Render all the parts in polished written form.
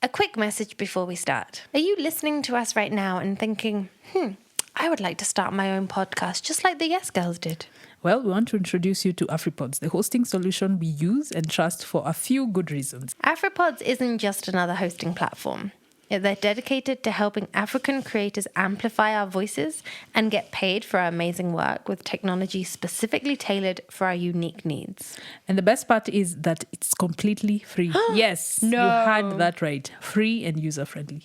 A quick message before we start. Are you listening to us right now and thinking, I would like to start my own podcast just like the Yes Girls did? Well, we want to introduce you to AfriPods, the hosting solution we use and trust for a few good reasons. AfriPods isn't just another hosting platform. They're dedicated to helping African creators amplify our voices and get paid for our amazing work with technology specifically tailored for our unique needs. And the best part is that it's completely free. Yes, No. You heard that right. Free and user-friendly.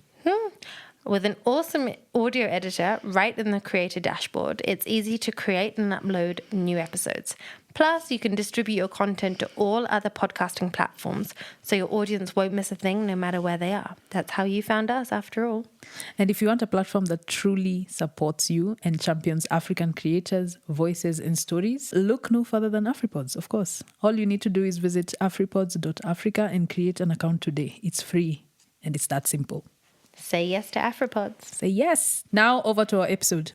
With an awesome audio editor right in the creator dashboard, it's easy to create and upload new episodes. Plus, you can distribute your content to all other podcasting platforms, so your audience won't miss a thing no matter where they are. That's how you found us, after all. And if you want a platform that truly supports you and champions African creators, voices, and stories, look no further than AfriPods, of course. All you need to do is visit afripods.africa and create an account today. It's free, and it's that simple. Say yes to AfriPods. Say yes. Now over to our episode.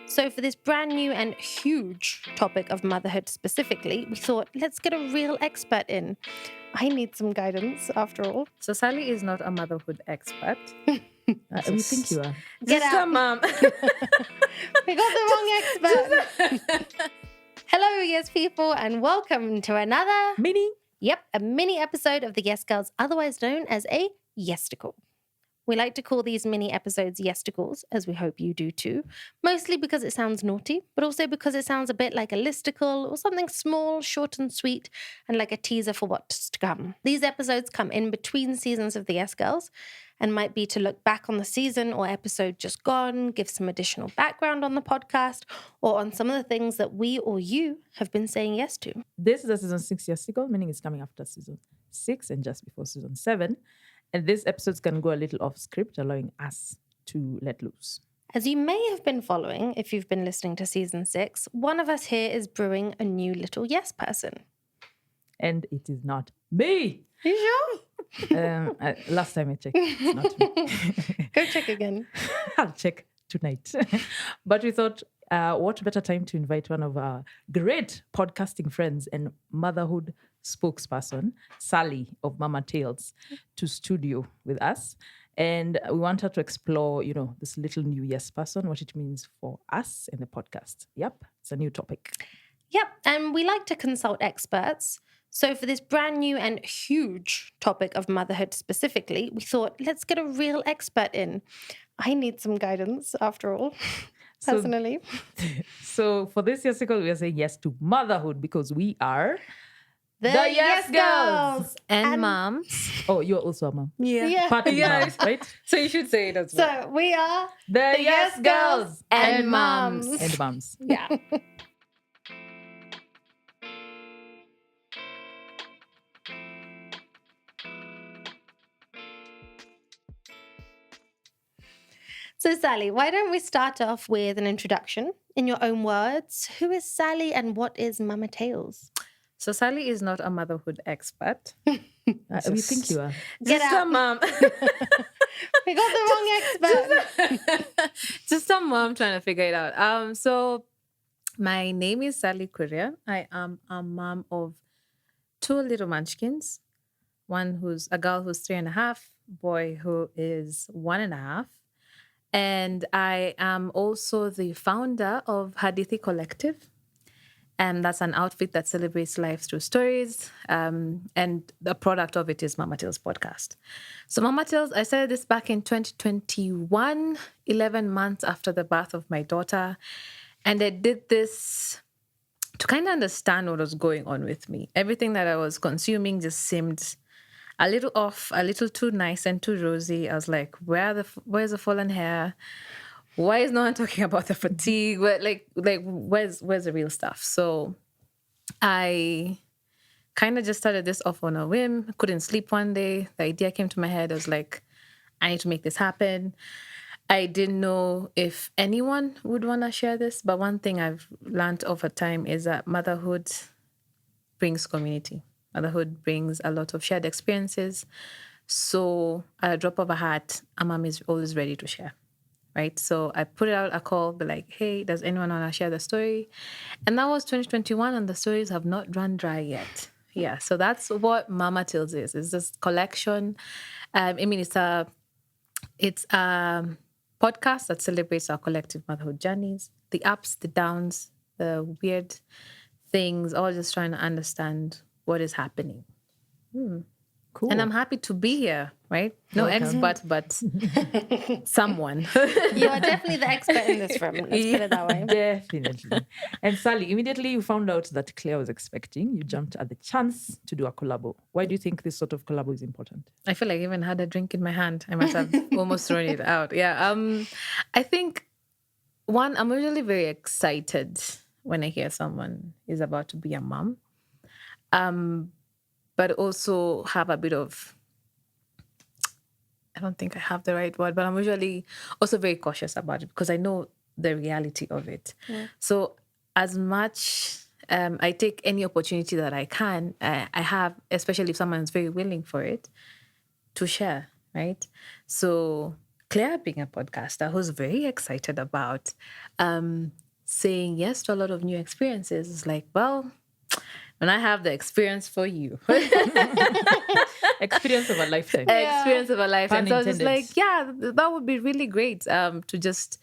So for this brand new and huge topic of motherhood specifically, we thought, let's get a real expert in. I need some guidance, after all. So Sally is not a motherhood expert. We think you are. Get Just out. a mom. We got the wrong expert. Hello, yes people, and welcome to another, a mini episode of the Yes Girls, otherwise known as a Yesticle. We like to call these mini episodes Yesticles, as we hope you do too, mostly because it sounds naughty, but also because it sounds a bit like a listicle or something small, short and sweet, and like a teaser for what's to come. These episodes come in between seasons of the Yes Girls and might be to look back on the season or episode just gone, give some additional background on the podcast, or on some of the things that we or you have been saying yes to. This is a season 6 Yesticle, meaning it's coming after season 6 and just before season 7. And this episode's can go a little off script, allowing us to let loose. As you may have been following, if you've been listening to season 6, one of us here is brewing a new little yes person. And it is not me. Are you sure? Last time I checked, it's not me. Go check again. I'll check tonight. But we thought, what better time to invite one of our great podcasting friends and motherhood spokesperson, Sally of Mama Tales, to studio with us. And we want her to explore, this little new yes person, what it means for us in the podcast. Yep, it's a new topic. Yep, and we like to consult experts. So for this brand new and huge topic of motherhood specifically, we thought, let's get a real expert in. I need some guidance, after all, personally. So for this Yesticle, we are saying yes to motherhood because we are The Yes Girls! And moms. Oh, you're also a mom. Yeah. Part of the mom, right? So you should say it as well. So we are The Yes Girls and moms. And moms. Yeah. So, Sally, why don't we start off with an introduction? In your own words, who is Sally and what is Mama Tales? So Sally is not a motherhood expert. We think you are. Get Just out. a mom. We got the wrong expert. Just a mom trying to figure it out. So my name is Sally Kuria. I am a mom of 2 little munchkins. One who's a girl who's 3.5, boy who is 1.5. And I am also the founder of Hadithi Collective. And that's an outfit that celebrates life through stories. And the product of it is Mama Tales podcast. So Mama Tales, I started this back in 2021, 11 months after the birth of my daughter. And I did this to kind of understand what was going on with me. Everything that I was consuming just seemed a little off, a little too nice and too rosy. I was like, where's the fallen hair? Why is no one talking about the fatigue? Where's the real stuff? So I kind of just started this off on a whim. Couldn't sleep one day. The idea came to my head. I was like, I need to make this happen. I didn't know if anyone would want to share this, but one thing I've learned over time is that motherhood brings community. Motherhood brings a lot of shared experiences. So at a drop of a hat, a mom is always ready to share. right? So I put out a call, be like, hey, does anyone want to share the story? And that was 2021, and the stories have not run dry yet. Yeah, so that's what Mama Tales is. It's this collection. I mean, it's a podcast that celebrates our collective motherhood journeys, the ups, the downs, the weird things, all just trying to understand what is happening. Cool. And I'm happy to be here, right? No Welcome. expert, but someone. You are definitely the expert in this room. Let's put it that way. Definitely. And Sally, immediately you found out that Claire was expecting, you jumped at the chance to do a collabo. Why do you think this sort of collabo is important? I feel like I even had a drink in my hand. I must have almost thrown it out. Yeah. I think one, I'm usually very excited when I hear someone is about to be a mom. But also have a bit of, I don't think I have the right word, but I'm usually also very cautious about it because I know the reality of it. Yeah. So as much I take any opportunity that I can, I have, especially if someone is very willing for it, to share, right? So Claire, being a podcaster who's very excited about saying yes to a lot of new experiences, is like, well, when I have the experience for you. Experience of a lifetime. Experience of a lifetime. Pun So I was just intended. like, yeah, that would be really great to just,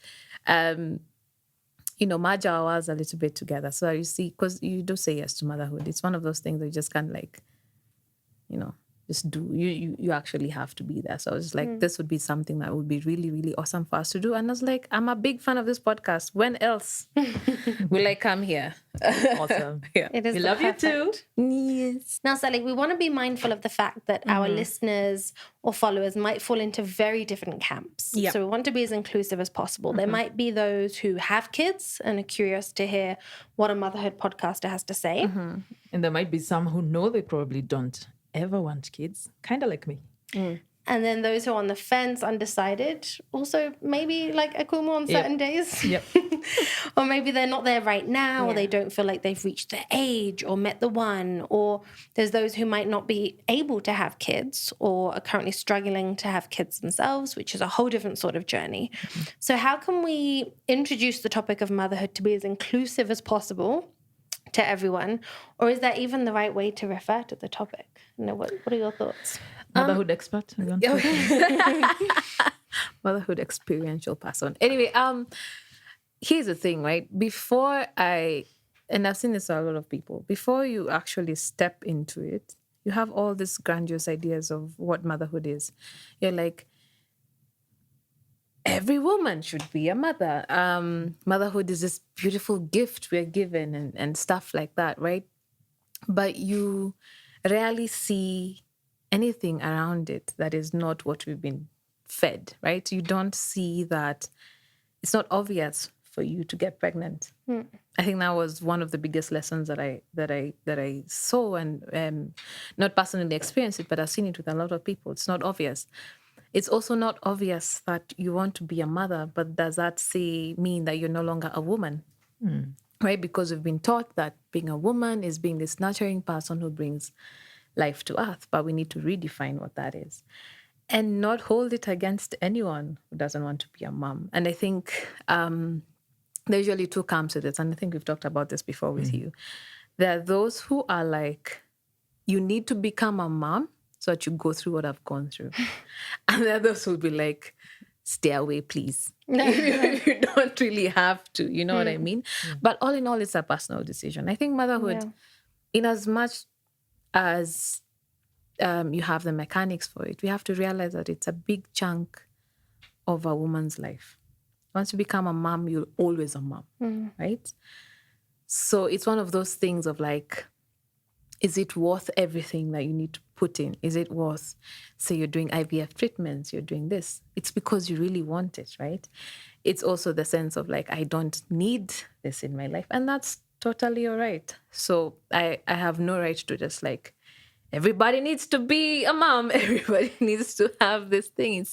merge our worlds a little bit together. So you see, because you do say yes to motherhood. It's one of those things that you just can't just do. You actually have to be there. So I was just like, this would be something that would be really, really awesome for us to do. And I was like, I'm a big fan of this podcast. When else will I come here? Awesome. Yeah. It is We the love you too. perfect. Yes. Now, Sally, we want to be mindful of the fact that our listeners or followers might fall into very different camps. Yeah. So we want to be as inclusive as possible. There might be those who have kids and are curious to hear what a motherhood podcaster has to say. And there might be some who know they probably don't ever want kids, kind of like me. And then those who are on the fence, undecided, also maybe like Akumu on certain days. Yep. Or maybe they're not there right now, or they don't feel like they've reached their age or met the one. Or there's those who might not be able to have kids or are currently struggling to have kids themselves, which is a whole different sort of journey. So how can we introduce the topic of motherhood to be as inclusive as possible to everyone? Or is that even the right way to refer to the topic? What are your thoughts? Motherhood expert. You want to- Motherhood experiential person. Anyway, here's the thing, right? And I've seen this with a lot of people, before you actually step into it, you have all these grandiose ideas of what motherhood is. You're like, every woman should be a mother. Motherhood is this beautiful gift we're given and stuff like that, right? But you rarely see anything around it that is not what we've been fed, right? You don't see that it's not obvious for you to get pregnant. I think that was one of the biggest lessons that I saw and not personally experienced it, but I've seen it with a lot of people. It's not obvious. It's also not obvious that you want to be a mother, but does that mean that you're no longer a woman? Right? Because we've been taught that being a woman is being this nurturing person who brings life to earth, but we need to redefine what that is and not hold it against anyone who doesn't want to be a mom. And I think there's usually two camps with it, and I think we've talked about this before with you. There are those who are like, you need to become a mom so that you go through what I've gone through. And there are those who will be like, stay away, please. You don't really have to, you know what I mean? But all in all, it's a personal decision. I think motherhood, in as much as you have the mechanics for it, we have to realize that it's a big chunk of a woman's life. Once you become a mom, you're always a mom, right? So it's one of those things of like, is it worth everything that you need to put in? Is it worth, say you're doing IVF treatments, you're doing this? It's because you really want it, right? It's also the sense of like, I don't need this in my life. And that's totally all right. So I have no right to just like, everybody needs to be a mom. Everybody needs to have this thing.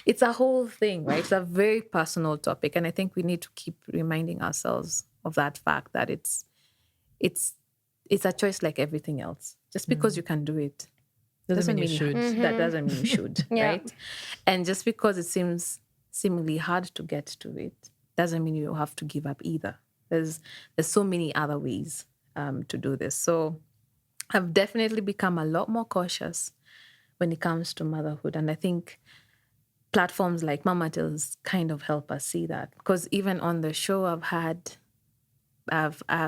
It's a whole thing, right? It's a very personal topic. And I think we need to keep reminding ourselves of that fact that it's a choice like everything else. Just because you can do it Doesn't mean you should. That doesn't mean you should, right? And just because it seems seemingly hard to get to it, doesn't mean you have to give up either. There's so many other ways to do this. So I've definitely become a lot more cautious when it comes to motherhood. And I think platforms like Mama Tales kind of help us see that. Because even on the show, I've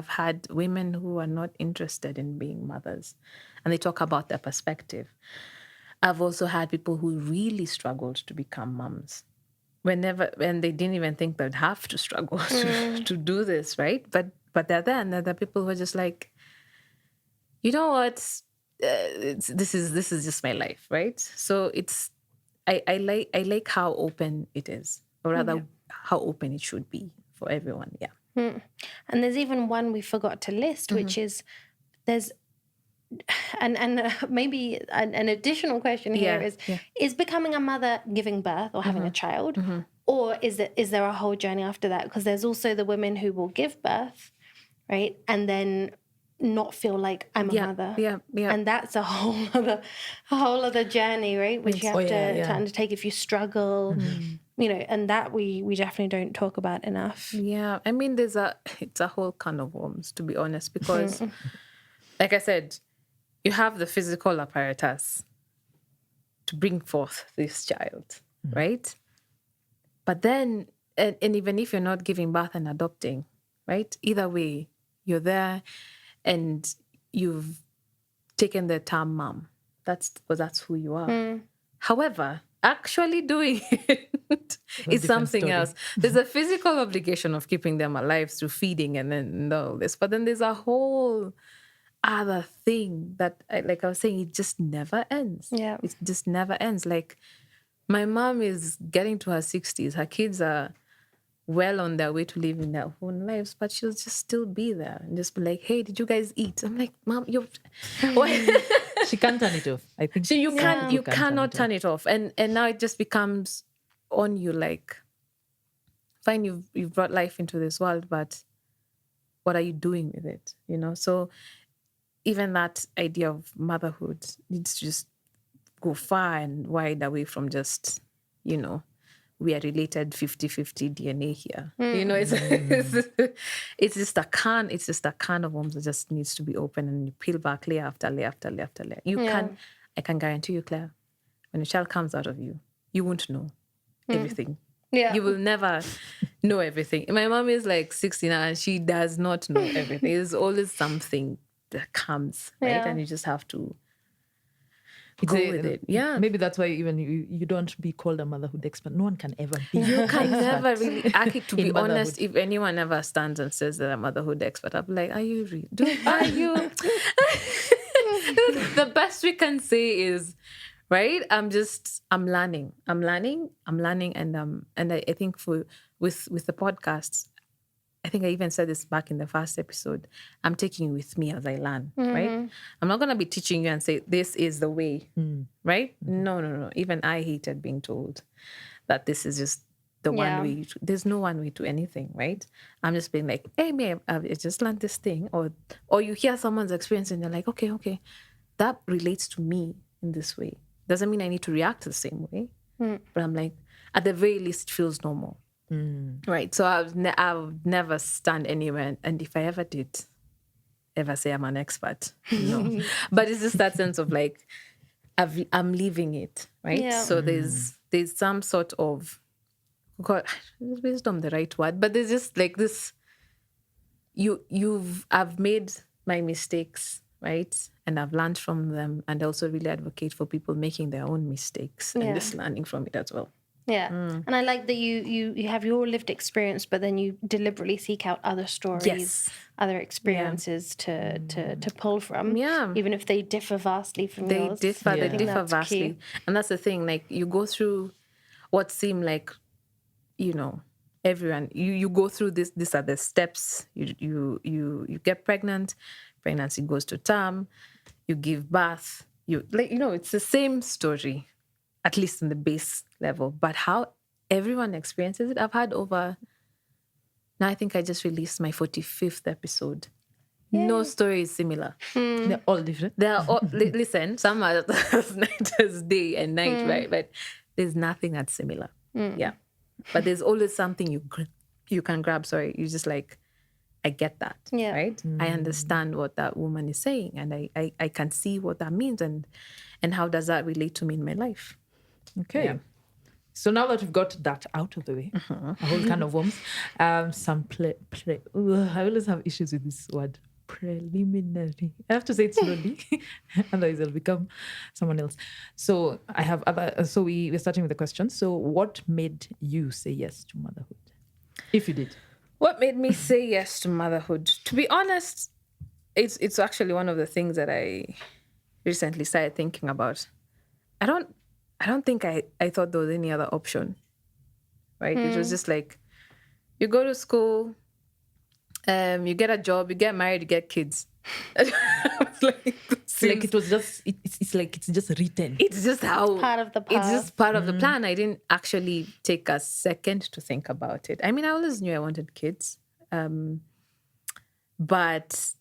had women who are not interested in being mothers, and they talk about their perspective. I've also had people who really struggled to become moms when they didn't even think they'd have to struggle to do this, right? But they're there, and they're people who are just like, you know what, this is just my life, right? So I like how open it is, or rather how open it should be for everyone. Yeah. And there's even one we forgot to list, which is there's and maybe an additional question here is becoming a mother giving birth or having a child, or is there a whole journey after that? Because there's also the women who will give birth, right, and then not feel like I'm a mother, and that's a whole other journey, right, which you have to undertake if you struggle, you know, and that we definitely don't talk about enough. Yeah, I mean, it's a whole can of worms, to be honest, because like I said, you have the physical apparatus to bring forth this child, right? But then, and even if you're not giving birth and adopting, right? Either way, you're there and you've taken the term mom. That's who you are. However, actually doing it is something else. There's a physical obligation of keeping them alive through feeding and all this. But then there's a whole other thing that, like I was saying, it just never ends. Yeah. It just never ends. Like, my mom is getting to her 60s. Her kids are well on their way to living their own lives, but she'll just still be there and just be like, hey, did you guys eat? I'm like, Mom, you're... She can't turn it off. I think you cannot turn it off. And now it just becomes on you, like, fine, you've brought life into this world, but what are you doing with it? You know? So even that idea of motherhood needs to just go far and wide away from just, you know, we are related 50-50 DNA here. You know, it's just a can of worms that just needs to be open, and you peel back layer after layer after layer after layer. I can guarantee you, Claire, when a child comes out of you, you won't know everything. Yeah. You will never know everything. My mom is like 60 now and she does not know everything. There's always something that comes, right? Yeah. And you just have to go with it. Yeah. Maybe that's why even you don't be called a motherhood expert. No one can ever be. You can never really. Actually, to be honest, if anyone ever stands and says they're a motherhood expert, I'm like, are you really? Are you? The best we can say is, right? I'm learning. And I think with the podcasts, I think I even said this back in the first episode, I'm taking you with me as I learn, right? I'm not going to be teaching you and say, this is the way, right? No. Even I hated being told that this is just the one way. There's no one way to anything, right? I'm just being like, hey, babe, I just learned this thing. Or you hear someone's experience and you're like, okay, that relates to me in this way. Doesn't mean I need to react the same way. But I'm like, at the very least, it feels normal. Right. So I'll never stand anywhere. And if I ever did ever say I'm an expert, no. But it's just that sense of like, I'm living it, right? Yeah. So there's some sort of, God, is wisdom the right word? But there's just like this, I've made my mistakes, right? And I've learned from them, and also really advocate for people making their own mistakes and just learning from it as well. Yeah. And I like that you have your lived experience, but then you deliberately seek out other stories, other experiences to pull from. Yeah. Even if they differ vastly from yours. They differ vastly. Key. And that's the thing, like you go through what seem like, you know, everyone, you go through this, these are the steps. You get pregnant, pregnancy goes to term, you give birth, it's the same story, at least in the base level, but how everyone experiences it. I've had now I think I just released my 45th episode. Yay. No story is similar. They're all different. They are all, listen, some are as night as day and night, right? But there's nothing that's similar. Yeah. but there's always something you can grab. Sorry, you just like, I get that, right? I understand what that woman is saying, and I can see what that means, and how does that relate to me in my life? Okay. Yeah. So now that we've got that out of the way, a whole can of worms, some I always have issues with this word, preliminary. I have to say it slowly, otherwise it'll become someone else. So I have other. So we're starting with the question. So what made you say yes to motherhood, if you did? What made me say yes to motherhood? To be honest, it's actually one of the things that I recently started thinking about. I don't think I thought there was any other option. Right? It was just like, you go to school, you get a job, you get married, you get kids. Like it was just it's like it's just written. It's just how part of the path. It's just part of the plan. I didn't actually take a second to think about it. I mean, I always knew I wanted kids, but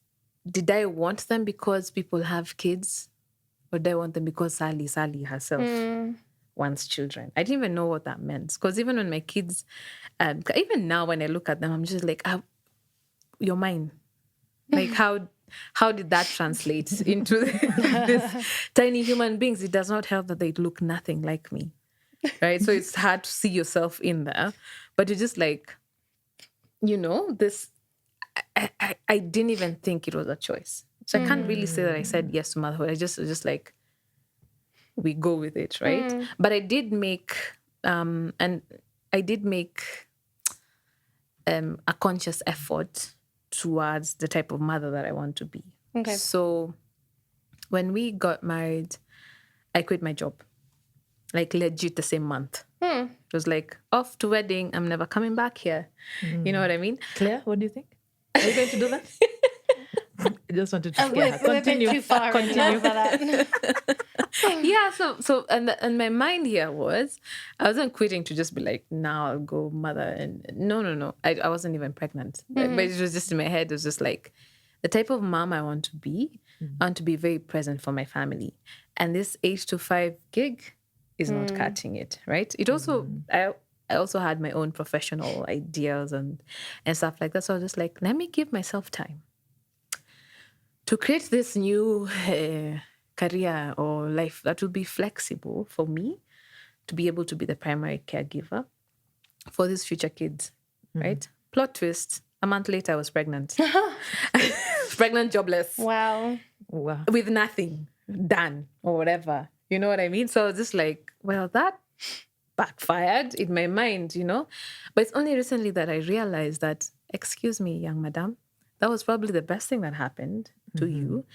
did I want them because people have kids, or did I want them because Sally herself wants children? I didn't even know what that meant, because even when my kids, even now when I look at them, I'm just like, you're mine. Like how did that translate into this tiny human beings? It does not help that they look nothing like me, right? So it's hard to see yourself in there, but you're just like, this. I didn't even think it was a choice, so I can't really say that I said yes to motherhood. I just was just like, we go with it, right? But I did make a conscious effort towards the type of mother that I want to be. Okay. So when we got married, I quit my job, like legit the same month. It was like, off to wedding, I'm never coming back here. You know what I mean? Claire, what do you think? Are you going to do that? I just wanted to we're a bit too far into that. Yeah, so and my mind here was, I wasn't quitting to just be like, now I'll go mother, and no. I wasn't even pregnant. But it was just in my head, it was just like, the type of mom I want to be, I want to be very present for my family. And this 8 to 5 gig is not catching it, right? It also, I also had my own professional ideas and stuff like that. So I was just like, let me give myself time to create this new career or life that will be flexible for me to be able to be the primary caregiver for these future kids, right? Plot twist, a month later I was pregnant. Pregnant, jobless. Wow. With nothing done or whatever. You know what I mean? So I was just like, well, that backfired in my mind, But it's only recently that I realized that, excuse me, young madam, that was probably the best thing that happened to you,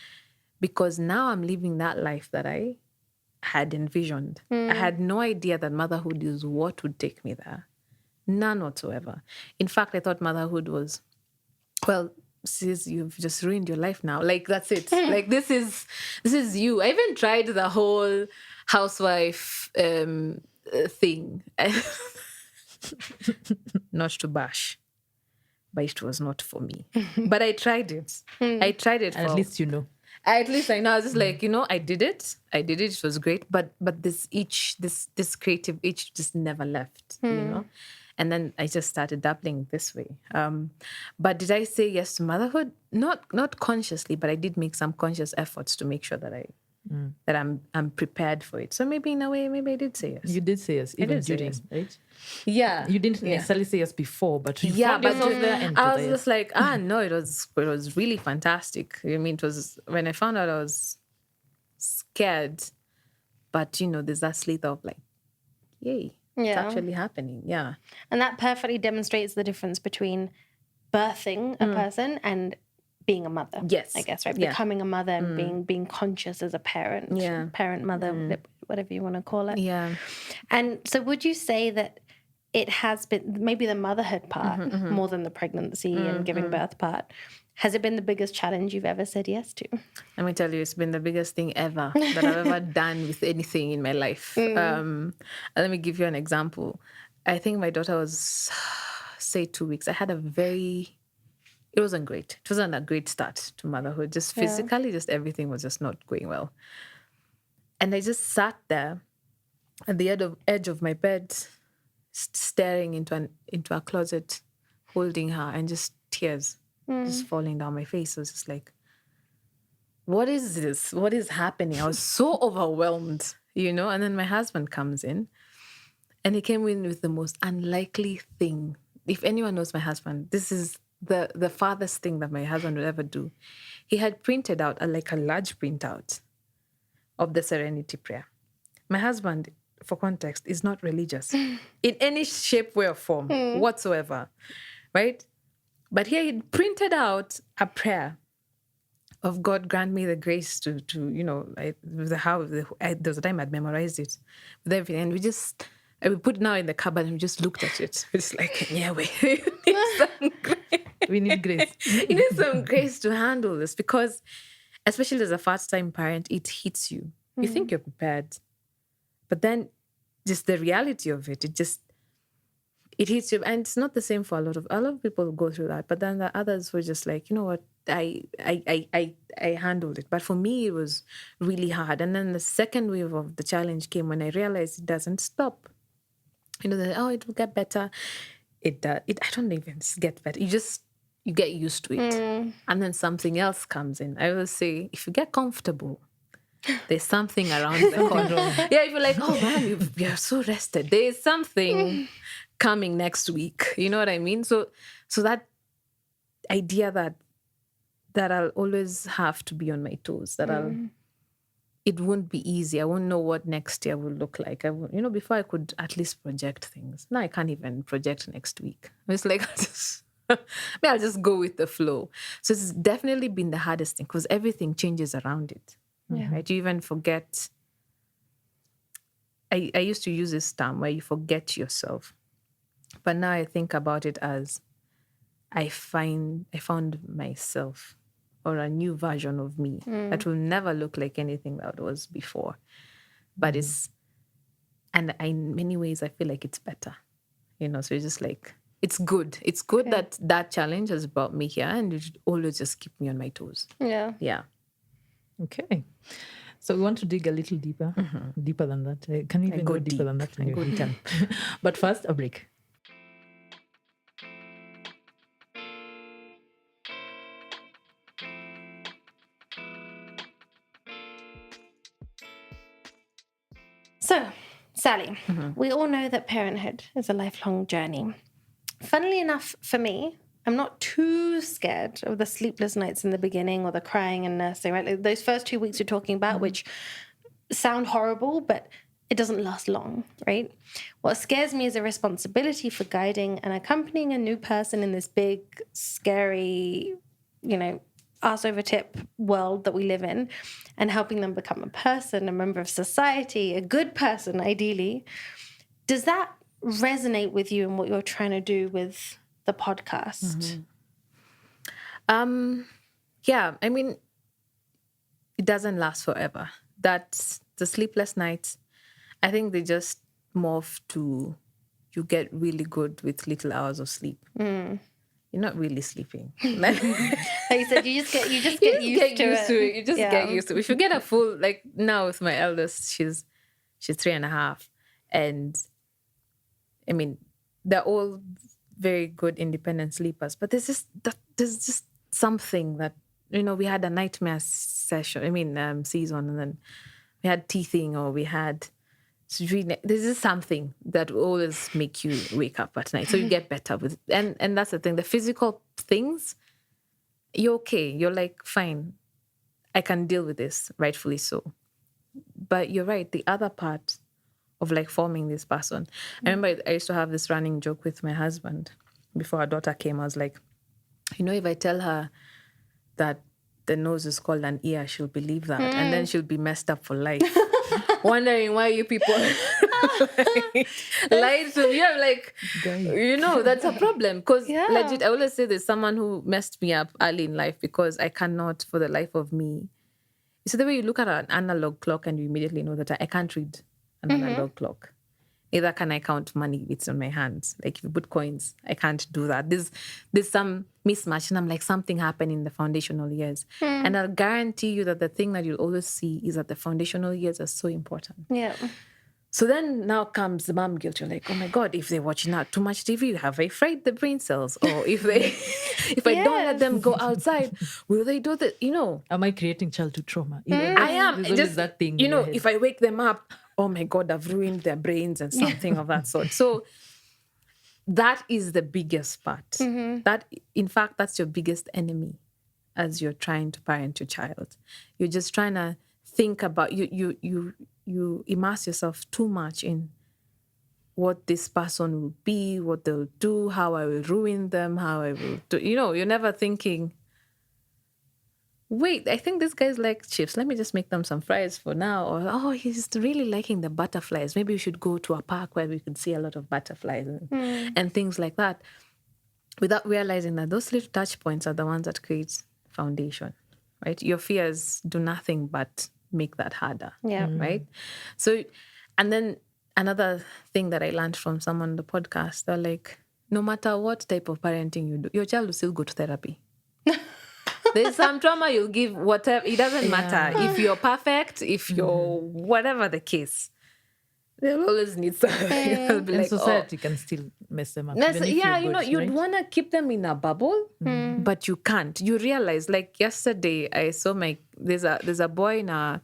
because now I'm living that life that I had envisioned. I had no idea that motherhood is what would take me there. None whatsoever. In fact, I thought motherhood was, well, sis, you've just ruined your life now. Like, that's it. Like, this is you. I even tried the whole housewife thing. Not to bash, but it was not for me. But I tried it. I tried it. At least you know. At least I know. I was just like, I did it. It was great. But this creative itch just never left, And then I just started dabbling this way. But did I say yes to motherhood? Not consciously, but I did make some conscious efforts to make sure that I'm prepared for it. So maybe in a way, maybe I did say yes. You did say yes, even during, right? Yeah. You didn't necessarily say yes before, but you found yourself there. And I was just like, no, it was really fantastic. I mean, it was, when I found out, I was scared, but there's that slither of like, yay. Yeah. It's actually happening. Yeah. And that perfectly demonstrates the difference between birthing a person and being a mother. Yes. I guess, right? Yeah. Becoming a mother and being conscious as a parent. Yeah. Parent, mother, whatever you want to call it. Yeah. And so would you say that it has been, maybe the motherhood part more than the pregnancy and giving birth part, has it been the biggest challenge you've ever said yes to? Let me tell you, it's been the biggest thing ever that I've ever done with anything in my life. Let me give you an example. I think my daughter was, say, 2 weeks. I had it wasn't great. It wasn't a great start to motherhood. Just physically, just everything was just not going well. And I just sat there at the edge of my bed, staring into a closet, holding her, and just tears just falling down my face. I was just like, what is this? What is happening? I was so overwhelmed, And then my husband comes in, and he came in with the most unlikely thing. If anyone knows my husband, this is the farthest thing that my husband would ever do. He had printed out a large printout of the Serenity Prayer. My husband, for context, is not religious in any shape, way, or form whatsoever, right? But here he printed out a prayer of God grant me the grace to there was a time I'd memorized it with everything, and we put it now in the cupboard and we just looked at it. It's like, yeah, we need some grace. We need grace. You need some grace to handle this, because especially as a first-time parent, it hits you. You think you're prepared, but then just the reality of it it hits you. And it's not the same for a lot of people who go through that. But then the others were just like, you know what, I handled it. But for me, it was really hard. And then the second wave of the challenge came when I realized it doesn't stop. It will get better. It does. I don't even get better. You get used to it. And then something else comes in. I will say, if you get comfortable, there's something around the corner. Yeah, if you're like, oh man, you're so rested. There's something coming next week. You know what I mean? So that idea that I'll always have to be on my toes, that it won't be easy. I won't know what next year will look like. Before I could at least project things. Now I can't even project next week. It's like, I'll just go with the flow. So it's definitely been the hardest thing, because everything changes around it. Yeah. Right? You even forget. I used to use this term where you forget yourself. But now I think about it as I found myself, or a new version of me that will never look like anything that was before. But in many ways, I feel like it's better. So it's just like, it's good. It's good that challenge has brought me here, and it should always just keep me on my toes. Yeah. Yeah. Okay. So we want to dig a little deeper, deeper than that. Can we even go deeper than that? We can. But first, a break. So, Sally, we all know that parenthood is a lifelong journey. Funnily enough, for me, I'm not too scared of the sleepless nights in the beginning or the crying and nursing, right? Like those first 2 weeks you're talking about, which sound horrible, but it doesn't last long, right? What scares me is the responsibility for guiding and accompanying a new person in this big, scary, ass over tip world that we live in, and helping them become a person, a member of society, a good person, ideally. Does that resonate with you and what you're trying to do with the podcast? Yeah, I mean, it doesn't last forever. That's the sleepless nights. I think they just morph to, you get really good with little hours of sleep. You're not really sleeping. Like you said, you just get used to it. You just get used to it. If you get a full, like now with my eldest, she's 3.5, and I mean, they're all very good independent sleepers, but there's just something that, we had a nightmare season, and then we had teething, or we had, there's just something that will always make you wake up at night. So you get better with, and that's the thing, the physical things, you're okay. You're like, fine, I can deal with this, rightfully so. But you're right, the other part of like forming this person. I remember I used to have this running joke with my husband before our daughter came. I was like, if I tell her that the nose is called an ear, she'll believe that. And then she'll be messed up for life. Wondering why you people lied to me. I'm like, that's a problem. Because legit, I always say there's someone who messed me up early in life, because I cannot, for the life of me. So the way you look at an analog clock and you immediately know that I can't read an analog clock. Neither can I count money. It's on my hands. Like if you put coins, I can't do that. There's some mismatch, and I'm like, something happened in the foundational years. And I'll guarantee you that the thing that you'll always see is that the foundational years are so important. Yeah. So then now comes the mom guilt. You're like, oh my God, if they're watching out too much TV, have I fried the brain cells? Or if I don't let them go outside, will they do that? Am I creating childhood trauma? I am. There's always that thing. in your head. If I wake them up, oh my God, I've ruined their brains and something of that sort. So that is the biggest part. That, in fact, that's your biggest enemy as you're trying to parent your child. You're just trying to think about you immerse yourself too much in what this person will be, what they'll do, how I will ruin them, how I will do. You're never thinking, wait, I think this guy's like chips. Let me just make them some fries for now. Or, oh, he's really liking the butterflies. Maybe we should go to a park where we could see a lot of butterflies and things like that, without realizing that those little touch points are the ones that create foundation, right? Your fears do nothing but make that harder. Yeah. Right. So, and then another thing that I learned from someone on the podcast, they're like, no matter what type of parenting you do, your child will still go to therapy. There's some trauma you'll give, whatever. It doesn't matter if you're perfect, if you're whatever the case. They'll always need something. And like, society can still mess them up. You'd want to keep them in a bubble, but you can't. You realize, like yesterday, I saw there's a boy in our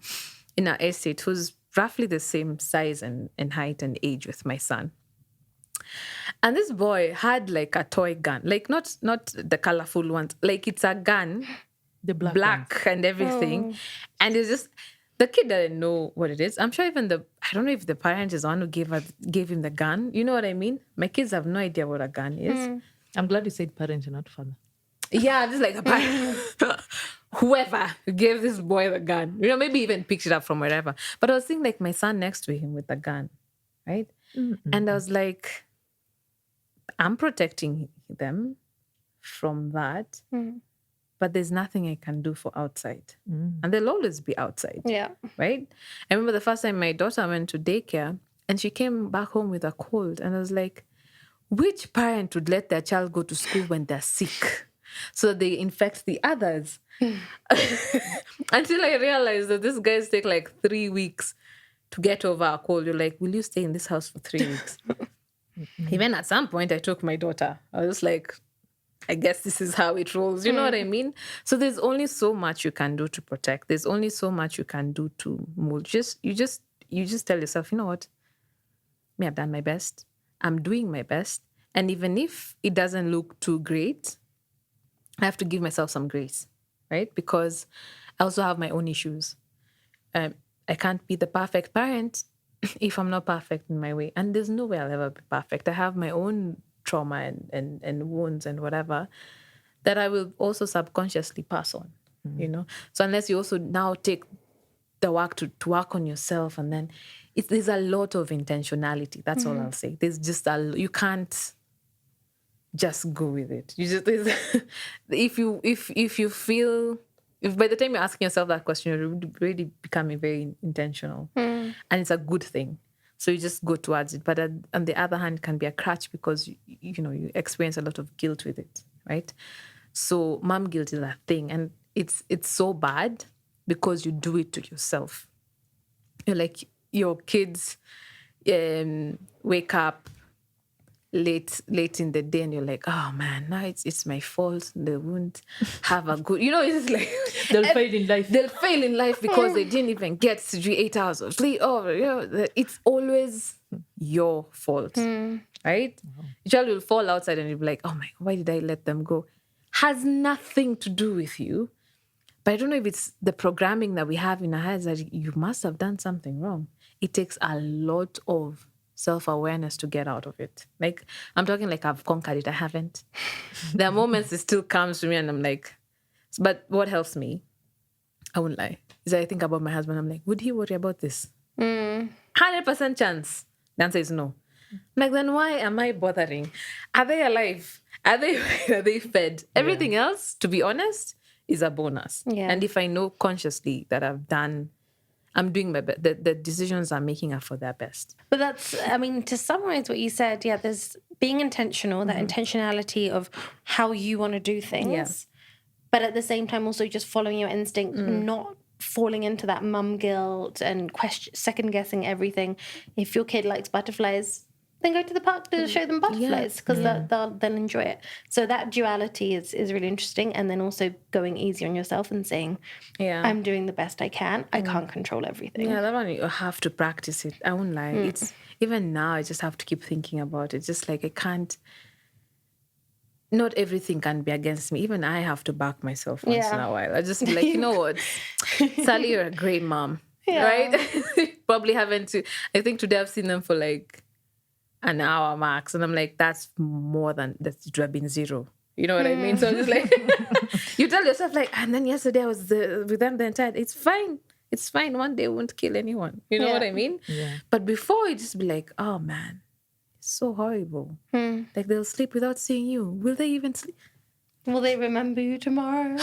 estate who's roughly the same size and height and age with my son. And this boy had like a toy gun, like not the colorful ones, like it's a gun, the black and everything. And it's just, the kid doesn't know what it is. I'm sure even I don't know if the parent is the one who gave him the gun. You know what I mean? My kids have no idea what a gun is. I'm glad you said parent and not father. Yeah, just like a parent. Whoever gave this boy the gun. Maybe even picked it up from wherever. But I was seeing like my son next to him with the gun, right? And I was like, I'm protecting them from that. But there's nothing I can do for outside. And they'll always be outside. Yeah. Right? I remember the first time my daughter went to daycare and she came back home with a cold. And I was like, which parent would let their child go to school when they're sick so that they infect the others? Until I realized that these guys take like 3 weeks to get over a cold. You're like, will you stay in this house for 3 weeks? Even at some point, I took my daughter. I was like, I guess this is how it rolls. You know what I mean? So there's only so much you can do to protect. There's only so much you can do to mold. You just tell yourself, you know what? Me, I've done my best. I'm doing my best. And even if it doesn't look too great, I have to give myself some grace, right? Because I also have my own issues. I can't be the perfect parent if I'm not perfect in my way. And there's no way I'll ever be perfect. I have my own trauma and wounds and whatever that I will also subconsciously pass on, So unless you also now take the work to work on yourself, and then there's a lot of intentionality. That's all I'll say. There's just you can't just go with it. You just if you feel, if by the time you're asking yourself that question, you're really becoming very intentional, and it's a good thing. So you just go towards it. But on the other hand, it can be a crutch because you experience a lot of guilt with it, right? So mom guilt is a thing, and it's so bad because you do it to yourself. You're like, your kids wake up late in the day and you're like, oh man, now it's my fault. They won't have a good, it's like they'll fail in life. They'll fail in life because they didn't even get 8 hours of sleep. It's always your fault, right? Wow. Your child will fall outside and you'll be like, oh my, why did I let them go? Has nothing to do with you. But I don't know if it's the programming that we have in our heads that you must have done something wrong. It takes a lot of self-awareness to get out of it. Like, I'm talking like I've conquered it. I haven't. There are moments it still comes to me and I'm like, but what helps me, I won't lie, is I think about my husband. I'm like, would he worry about this? 100% chance. The answer is no. Like, then why am I bothering? Are they alive? Are they fed? Everything else, to be honest, is a bonus. Yeah. And if I know consciously that I'm doing my best, the decisions I'm making are for their best. But that's, to summarize what you said, there's being intentional, that intentionality of how you want to do things. Yeah. But at the same time, also just following your instinct, not falling into that mum guilt and second guessing everything. If your kid likes butterflies, then go to the park to show them butterflies because they'll enjoy it. So that duality is really interesting. And then also going easy on yourself and saying, I'm doing the best I can. I can't control everything. Yeah, that one you have to practice it. I won't lie. It's even now I just have to keep thinking about it. Just like I can't. Not everything can be against me. Even I have to back myself once in a while. I just be like, you know what, Sally, you're a great mom, right? Probably haven't to. I think today I've seen them for like an hour max, and I'm like, that's more than that. It would have been 0. You know what I mean? So I'm just like, you tell yourself like, and then yesterday I was with them the entire. It's fine. It's fine. One day won't kill anyone. You know what I mean? Yeah. But before it just be like, oh man, it's so horrible. Like they'll sleep without seeing you. Will they even sleep? Will they remember you tomorrow?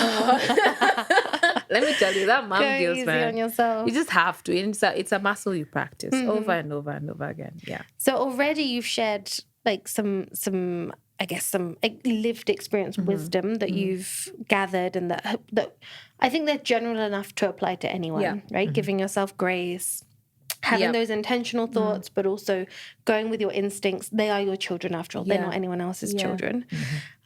Let me tell you, that mom Go guilt, easy man. on yourself. You just have to. It's a muscle you practice over and over and over again. Yeah. So already you've shared like some I guess some lived experience wisdom that you've gathered, and that I think they're general enough to apply to anyone, right? Giving yourself grace, having those intentional thoughts, but also going with your instincts. They are your children after all. They're not anyone else's children.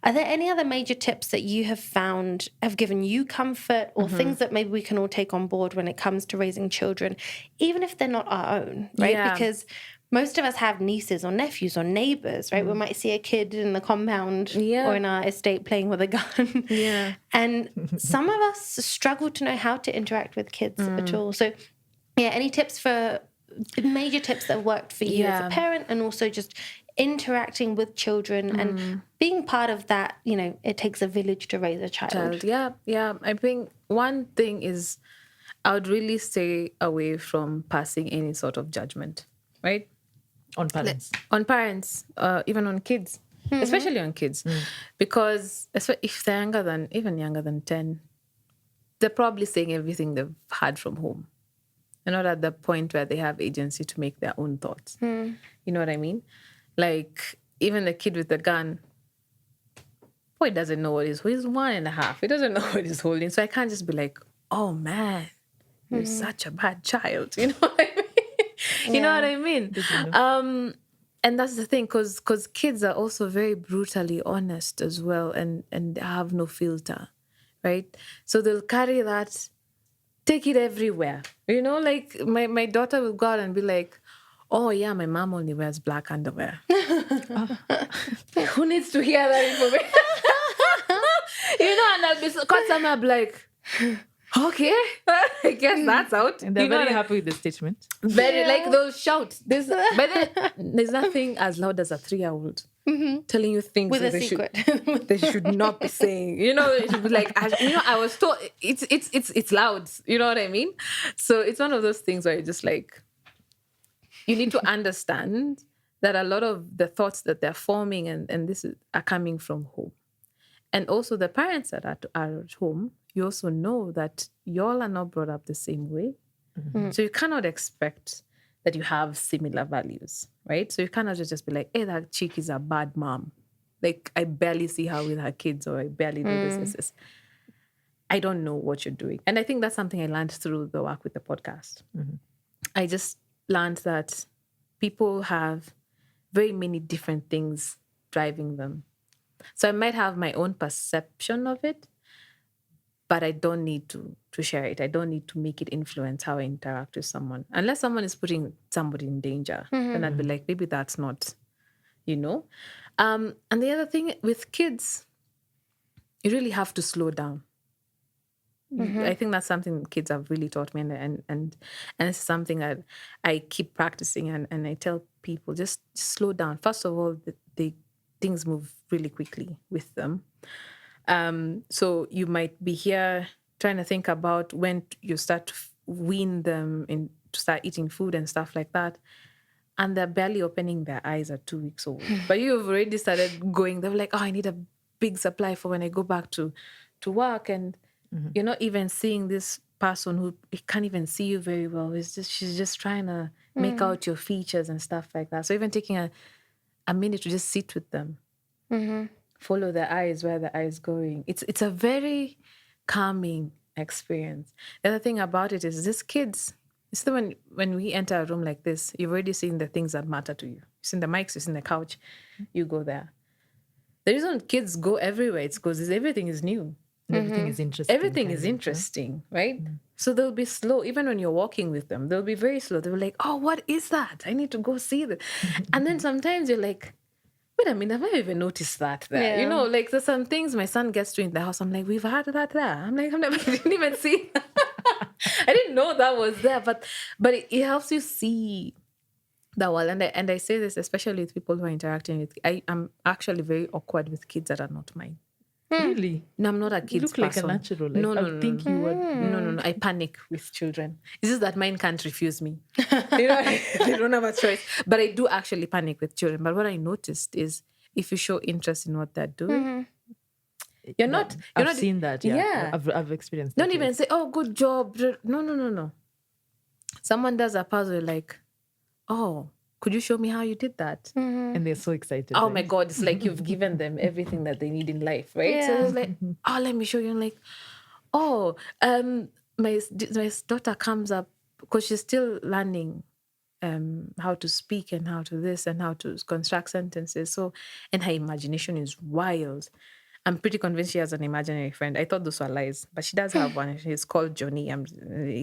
Are there any other major tips that you have found have given you comfort, or things that maybe we can all take on board when it comes to raising children, even if they're not our own, right? Yeah. Because most of us have nieces or nephews or neighbors, right? We might see a kid in the compound or in our estate playing with a gun. Yeah. And some of us struggle to know how to interact with kids at all. So, any tips for major tips that have worked for you as a parent, and also just interacting with children and being part of that, it takes a village to raise a child. Yeah. I think one thing is I would really stay away from passing any sort of judgment, right? On parents. On parents, even on kids, especially on kids. Because if they're even younger than 10, they're probably saying everything they've had from home. They're not at the point where they have agency to make their own thoughts. You know what I mean? Like, even the kid with the gun, boy doesn't know what he's 1.5. He doesn't know what he's holding. So I can't just be like, oh man, you're such a bad child. You know what I mean? You know what I mean? And that's the thing, because kids are also very brutally honest as well, and have no filter, right? So they'll carry that, take it everywhere. Like my daughter will go out and be like, oh yeah, my mom only wears black underwear. Who needs to hear that information? And I'll be I'll be like, okay, I guess that's out. And they're very happy with the statement. Very, like, they'll shout. There's nothing as loud as a 3-year-old telling you things with that a secret they should not be saying. It should be like, I was told it's loud. You know what I mean? So it's one of those things where you're just like, you need to understand that a lot of the thoughts that they're forming and are coming from home. And also the parents that are at home, you also know that y'all are not brought up the same way. So you cannot expect that you have similar values, right? So you cannot just be like, hey, that chick is a bad mom. Like, I barely see her with her kids, or I barely do this. I don't know what you're doing. And I think that's something I learned through the work with the podcast. I just learned that people have very many different things driving them. So I might have my own perception of it, but I don't need to share it. I don't need to make it influence how I interact with someone. Unless someone is putting somebody in danger, then I'd be like, maybe that's not, And the other thing with kids, you really have to slow down. I think that's something kids have really taught me, and it's something that I keep practicing, and I tell people, just slow down. First of all, the things move really quickly with them. So you might be here trying to think about when you start to wean them to start eating food and stuff like that, and they're barely opening their eyes at 2 weeks old. But you've already started going. They're like, oh, I need a big supply for when I go back to work, and you're not even seeing this person who can't even see you very well. She's just trying to make out your features and stuff like that. So even taking a minute to just sit with them, follow their eyes, where the eyes going. It's a very calming experience. The other thing about it is these kids, it's the when we enter a room like this, you've already seen the things that matter to you. You've seen the mics, you've seen the couch, you go there. The reason kids go everywhere, it's because everything is new. And everything is interesting. Everything is interesting, right? So they'll be slow. Even when you're walking with them, they'll be very slow. They'll be like, oh, what is that? I need to go see that. And then sometimes you're like, wait a minute, have I even noticed that there? Yeah. You know, like there's some things my son gets to in the house. I'm like, we've had that there. I'm like, I didn't even see. I didn't know that was there. But it helps you see the world. And I say this especially with people who are interacting with. I'm actually very awkward with kids that are not mine. Really? No, I'm not a You kids look person. like a natural. Like, No, I think you would. No. I panic with children. It's just that mine can't refuse me. You know, they don't have a choice. But I do actually panic with children. But what I noticed is if you show interest in what they're doing, you're not. I've seen that. Yeah. Yeah. I've experienced that. Don't even say, "Oh, good job." No. Someone does a puzzle, you're like, "Oh, could you show me how you did that?" And they're so excited. Oh right? my God, it's like you've given them everything that they need in life, right? Yeah. So it's like, oh, let me show you. I'm like, oh, my daughter comes up because she's still learning how to speak and how to this and how to construct sentences. So, and her imagination is wild. I'm pretty convinced she has an imaginary friend. I thought those were lies, but she does have one. He's called Johnny.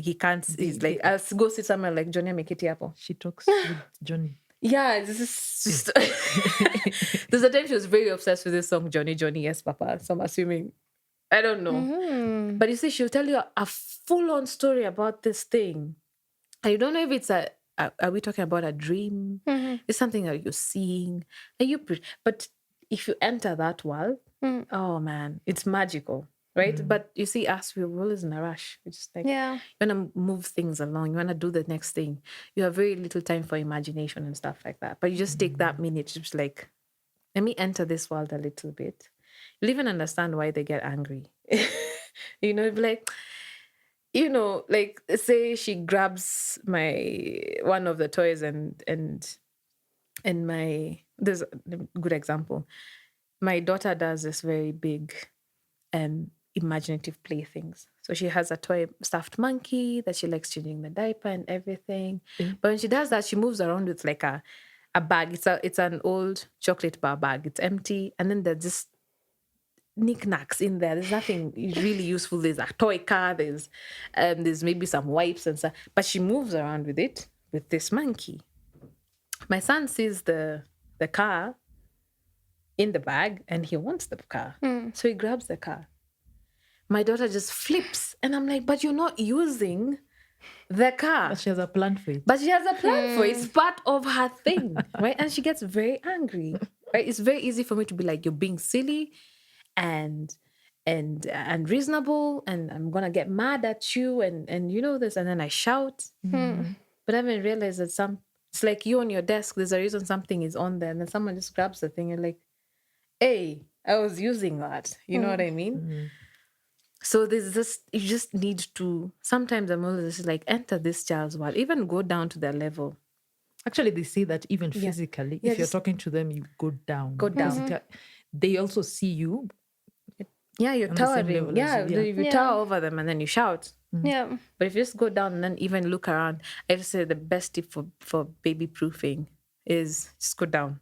He can't. He's like, I'll go sit somewhere like Johnny Mekiti. She talks with Johnny. Yeah, this is just. There's a time she was very obsessed with this song, Johnny, Johnny, Yes, Papa. So I'm assuming, I don't know. But you see, she'll tell you a full-on story about this thing. And you don't know if it's are we talking about a dream? It's something that you're seeing. And but if you enter that world, oh man, it's magical. Right? But you see, us, we're always in a rush. We're just like, you want to move things along. You want to do the next thing. You have very little time for imagination and stuff like that. But you just take that minute, just like, let me enter this world a little bit. You'll even understand why they get angry. You know, like, you know, like say she grabs one of the toys and there's a good example. My daughter does this very big imaginative playthings. So she has a toy stuffed monkey that she likes changing the diaper and everything. But when she does that, she moves around with like a bag. It's an old chocolate bar bag. It's empty. And then there's just knickknacks in there. There's nothing really useful. There's a toy car. There's maybe some wipes and stuff. But she moves around with it, with this monkey. My son sees the car in the bag and he wants the car. So he grabs the car. My daughter just flips. And I'm like, but you're not using the car. But she has a plan for it. But she has a plan for it. It's part of her thing, right? And she gets very angry, right? It's very easy for me to be like, you're being silly and reasonable, and I'm gonna get mad at you, and you know this, and then I shout. But I haven't realized that it's like you on your desk. There's a reason something is on there, and then someone just grabs the thing. You're like, hey, I was using that. You know what I mean? So there's this, you just need to, sometimes I'm always just like, enter this child's world, even go down to their level. Actually, they say that even physically, if you're talking to them, you go down. Go down. They also see you. Yeah, you're towering. You tower over them and then you shout. Yeah. But if you just go down and then even look around, I just say the best tip for baby proofing is just go down.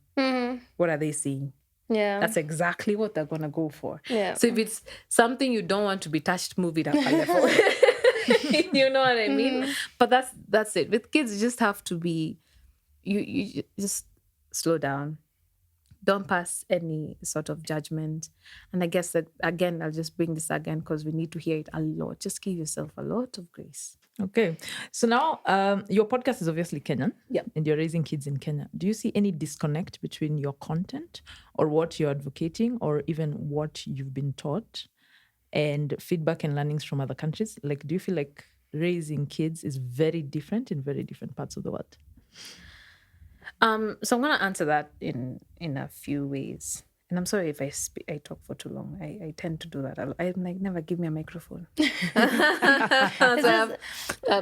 What are they seeing? Yeah. That's exactly what they're gonna go for. Yeah. So if it's something you don't want to be touched, move it up a level. You know what I mean? But that's it. With kids, you just have to be you just slow down. Don't pass any sort of judgment. And I guess that, again, I'll just bring this again because we need to hear it a lot. Just give yourself a lot of grace. Okay. So now your podcast is obviously Kenyan. Yeah. And you're raising kids in Kenya. Do you see any disconnect between your content or what you're advocating or even what you've been taught and feedback and learnings from other countries? Like, do you feel like raising kids is very different in very different parts of the world? So I'm going to answer that in a few ways. And I'm sorry if I talk for too long. I tend to do that. I'm like, never give me a microphone. So I have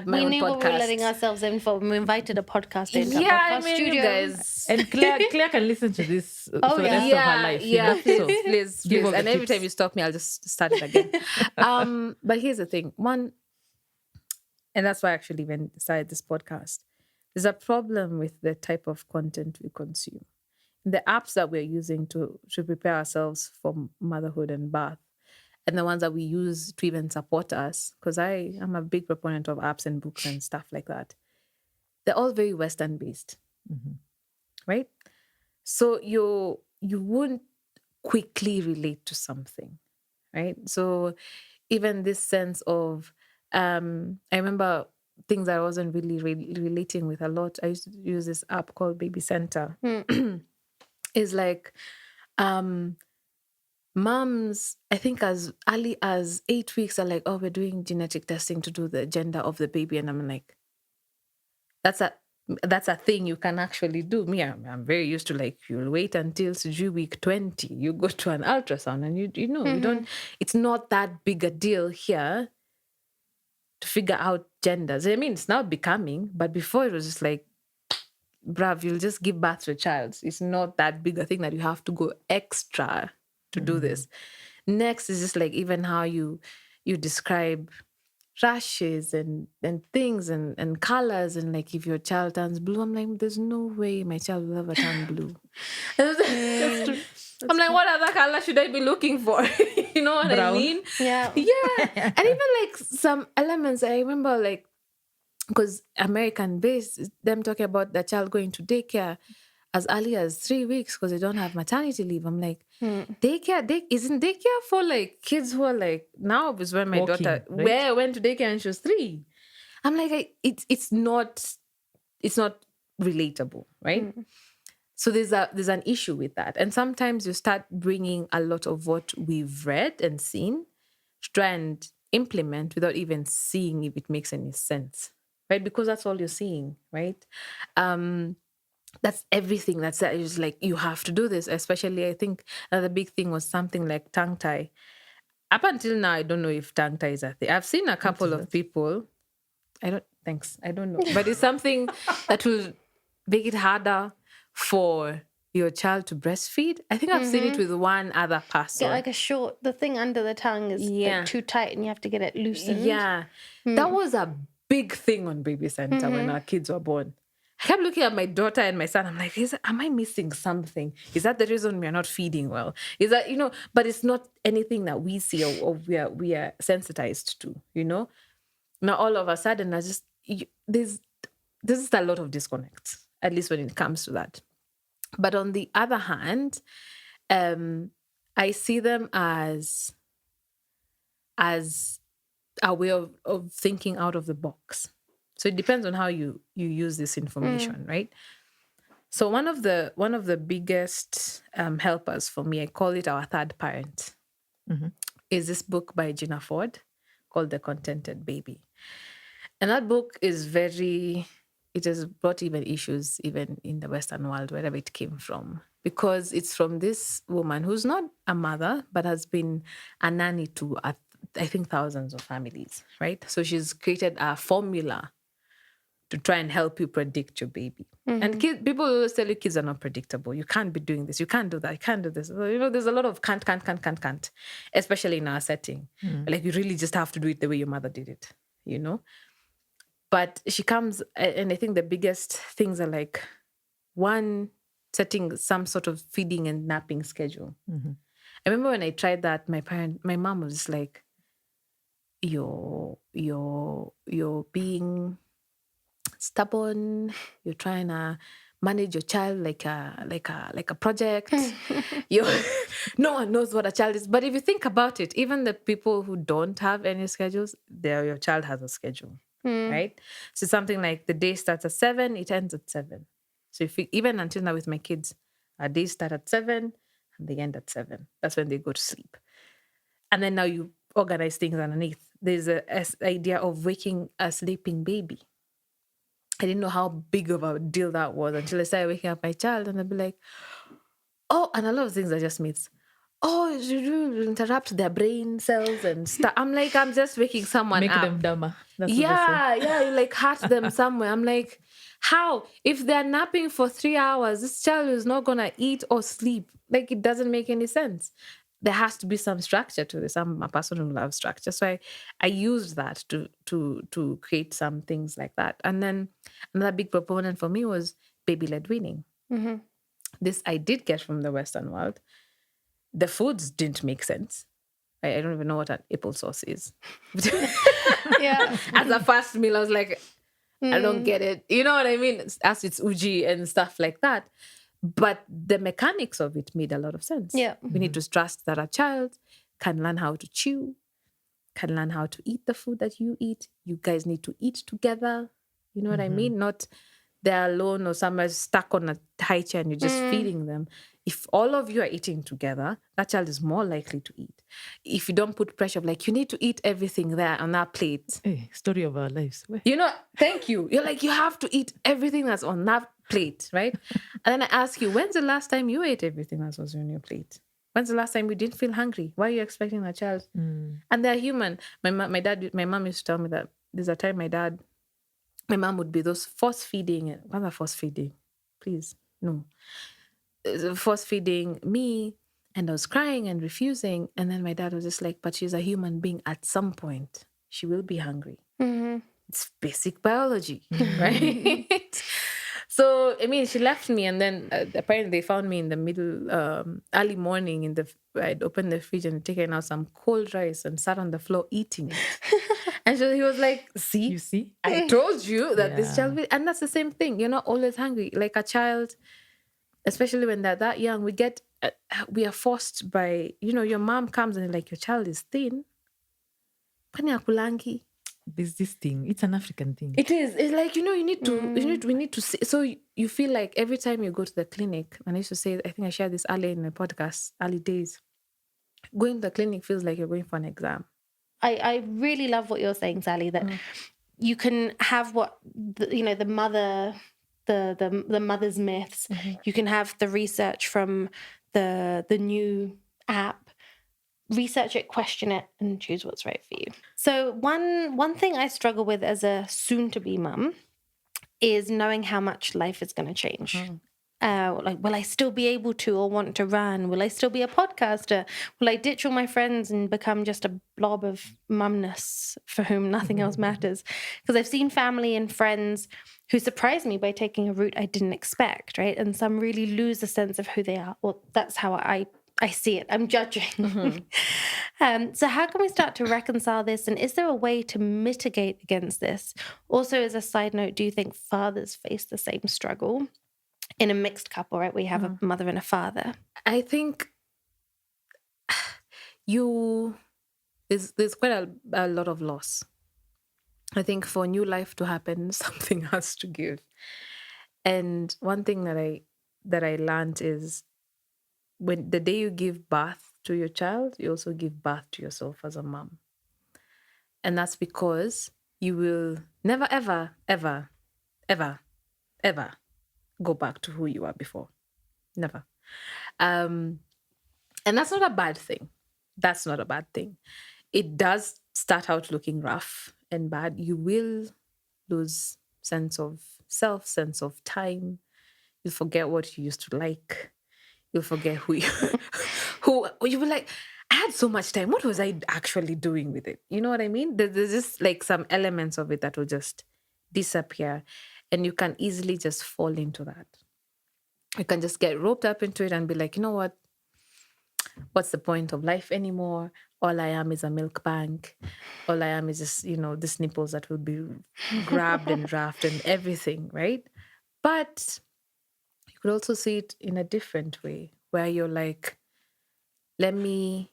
my we own knew what we were podcast. letting ourselves in for when we invited a podcast into Yeah, a podcast I mean, studio. you guys. And Claire can listen to this for the rest of her life. Yeah, you know? please, give please. all the And every tips. time you stop me, I'll just start it again. But here's the thing. One, and that's why I actually even started this podcast. There's a problem with the type of content we consume. The apps that we're using to prepare ourselves for motherhood and birth, and the ones that we use to even support us, because I am a big proponent of apps and books and stuff like that. They're all very Western based, right? So you wouldn't quickly relate to something, right? So even this sense of, I remember things that I wasn't really relating with a lot. I used to use this app called Baby Center. Is like moms, I think as early as 8 weeks are like, oh, we're doing genetic testing to do the gender of the baby. And I'm like, that's a thing you can actually do. Me, I'm very used to like, you'll wait until week 20, you go to an ultrasound and you know, you don't, it's not that big a deal here to figure out genders. I mean, it's now becoming, but before it was just like, bruv, you'll just give birth to a child. It's not that big a thing that you have to go extra to do this. Next is just like even how you describe rashes and things and colors, and like if your child turns blue, I'm like, there's no way my child will ever turn blue. That's true. I'm like, what other color should I be looking for? You know what Brown. I mean? Yeah. And even like some elements, I remember like, because American based, them talking about the child going to daycare as early as 3 weeks because they don't have maternity leave. I'm like, daycare isn't daycare for like kids who are like, now is when my Walking, daughter right? went to daycare and she was 3. I'm like, it's not relatable, right? So there's an issue with that, and sometimes you start bringing a lot of what we've read and seen to try and implement without even seeing if it makes any sense. Right? Because that's all you're seeing, right? That's everything. That's just like, you have to do this. Especially, I think another big thing was something like tongue tie. Up until now, I don't know if tongue tie is a thing. I've seen a couple of people. I don't know. But it's something that will make it harder for your child to breastfeed. I think I've seen it with one other person. Get like the thing under the tongue is like too tight and you have to get it loosened. Yeah. That was a big thing on Baby Center when our kids were born. I kept looking at my daughter and my son. I'm like, am I missing something? Is that the reason we're not feeding well? Is that, but it's not anything that we see or we are sensitized to, Now, all of a sudden, there's a lot of disconnect, at least when it comes to that. But on the other hand, I see them as a way of thinking out of the box. So it depends on how you use this information, right? So one of the biggest helpers for me, I call it our third parent, is this book by Gina Ford called The Contented Baby. And that book is it has brought even issues even in the Western world, wherever it came from, because it's from this woman who's not a mother, but has been a nanny to, I think, thousands of families, right? So she's created a formula to try and help you predict your baby. And people always tell you kids are not predictable. You can't be doing this. You can't do that. You can't do this. There's a lot of can't, especially in our setting. Like, you really just have to do it the way your mother did it, But she comes, and I think the biggest things are like, one, setting some sort of feeding and napping schedule. I remember when I tried that, my mom was just like, you're being stubborn. You're trying to manage your child like a project. No one knows what a child is. But if you think about it, even the people who don't have any schedules, your child has a schedule, right? So something like the day starts at 7, it ends at 7. So even until now with my kids, our days start at 7 and they end at 7. That's when they go to sleep. And then now you organize things underneath. There's a idea of waking a sleeping baby. I didn't know how big of a deal that was until I started waking up my child, and I'd be like, Oh, and a lot of things are just myths. Oh, you interrupt their brain cells and stuff. I'm like, I'm just waking someone Make up. them dumber. That's what they say. Yeah, you like hurt them somewhere. I'm like, how? If they're napping for 3 hours, this child is not gonna eat or sleep. Like, it doesn't make any sense. There has to be some structure to this. I'm a person who loves structure, so I used that to create some things like that. And then another big proponent for me was baby-led weaning. Mm-hmm. This I did get from the Western world. The foods didn't make sense. I don't even know what an applesauce is. Yeah. As a first meal, I was like, I don't get it. You know what I mean? As it's uji and stuff like that. But the mechanics of it made a lot of sense. Yeah. We need to trust that a child can learn how to chew, can learn how to eat the food that you eat. You guys need to eat together. You know what I mean? Not they're alone or somewhere stuck on a high chair and you're just feeding them. If all of you are eating together, that child is more likely to eat. If you don't put pressure of like, you need to eat everything there on that plate. Hey, story of our lives. You know, thank you. You're like, you have to eat everything that's on that plate, right? And then I ask you, when's the last time you ate everything that was on your plate? When's the last time you didn't feel hungry? Why are you expecting a child? And they're human. My mom used to tell me that there's a time my mom would be those force feeding. What's a force feeding? Please, no. Force feeding me, and I was crying and refusing. And then my dad was just like, but she's a human being. At some point, she will be hungry. Mm-hmm. It's basic biology, right? So, I mean, she left me, and then apparently they found me in the middle, early morning. I'd opened the fridge and taken out some cold rice and sat on the floor eating it. And so he was like, see? You see? I told you that this Yeah. child will. And that's the same thing. You're not always hungry. Like a child, especially when they're that young, we are forced by, your mom comes and like, your child is thin. Kwani akulangi? There's this thing. It's an African thing. It is. It's like, we need to see. So you feel like every time you go to the clinic, and I used to say, I think I shared this earlier in my podcast, early days, going to the clinic feels like you're going for an exam. I really love what you're saying, Sally, that you can have what, the mother, the mother's myths. You can have the research from the new app, research it, question it, and choose what's right for you. So one thing I struggle with as a soon-to-be mum is knowing how much life is going to change. Like, will I still be able to or want to run? Will I still be a podcaster? Will I ditch all my friends and become just a blob of mumness for whom nothing else matters? Because I've seen family and friends who surprise me by taking a route I didn't expect, right? And some really lose a sense of who they are. Well, that's how I see it. I'm judging. So how can we start to reconcile this? And is there a way to mitigate against this? Also, as a side note, do you think fathers face the same struggle? In a mixed couple, right? We have a mother and a father. I think there's quite a lot of loss. I think for new life to happen, something has to give. And one thing that I learned is when the day you give birth to your child, you also give birth to yourself as a mom. And that's because you will never, ever, ever, ever, ever go back to who you were before. Never. And that's not a bad thing. That's not a bad thing. It does start out looking rough and bad. You will lose sense of self, sense of time. You'll forget what you used to like. You'll forget who you were like, I had so much time. What was I actually doing with it? You know what I mean? There's just like some elements of it that will just disappear. And you can easily just fall into that. You can just get roped up into it and be like, you know what? What's the point of life anymore? All I am is a milk bank. All I am is just, these nipples that will be grabbed and roughed and everything, right? But you could also see it in a different way where you're like, let me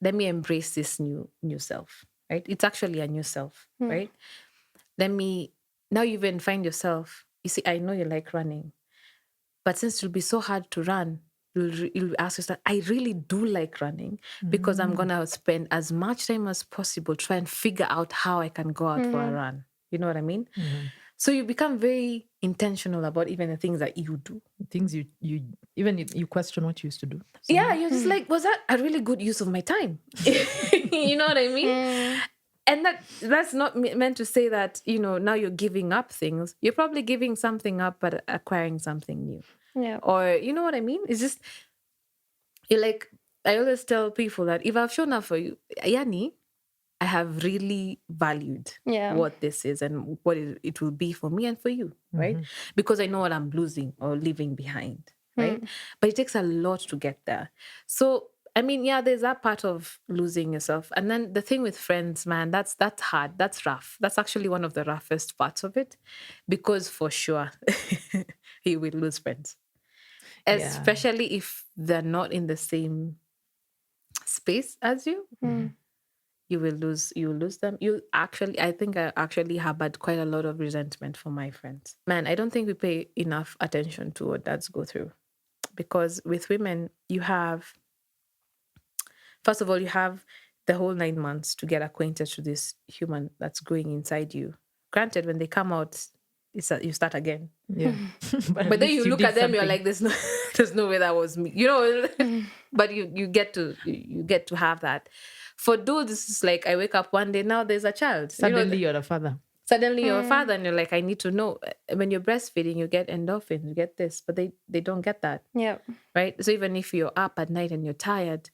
embrace this new self, right? It's actually a new self, right? Now you even find yourself, you see, I know you like running, but since it'll be so hard to run, you'll ask yourself, I really do like running because I'm going to spend as much time as possible trying to figure out how I can go out for a run. You know what I mean? So you become very intentional about even the things that you do. Things you you question what you used to do. So, Yeah, you're just like, was that a really good use of my time? You know what I mean? And that's not meant to say that, now you're giving up things. You're probably giving something up but acquiring something new. Yeah. Or you know what I mean? It's just, you're like, I always tell people that if I've shown up for you, Yani, I have really valued what this is and what it will be for me and for you, right? Because I know what I'm losing or leaving behind, right? But it takes a lot to get there. So, I mean, yeah, there's that part of losing yourself. And then the thing with friends, man, that's hard. That's rough. That's actually one of the roughest parts of it, because for sure, you will lose friends. Especially if they're not in the same space as you. You will lose them. I think I actually harbored quite a lot of resentment for my friends. Man, I don't think we pay enough attention to what dads go through. Because with women, first of all, you have the whole 9 months to get acquainted to this human that's growing inside you. Granted, when they come out, you start again. Yeah. but then you look at them, you're like, there's no way that was me. But you get to have that. For dudes, it's like I wake up one day, now there's a child. Suddenly you're a father. Suddenly you're a father, and you're like, I need to know. When you're breastfeeding, you get endorphins, you get this, but they don't get that. Yeah. Right? So even if you're up at night and you're tired,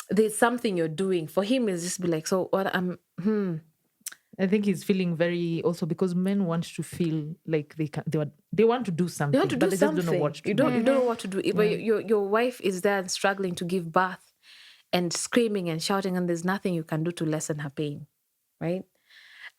there's something you're doing. For him, it's just be like, so what I think he's feeling very, also because men want to feel like they want to do something. They just don't know what to do. You don't know what to do. But your wife is there and struggling to give birth and screaming and shouting, and there's nothing you can do to lessen her pain, right?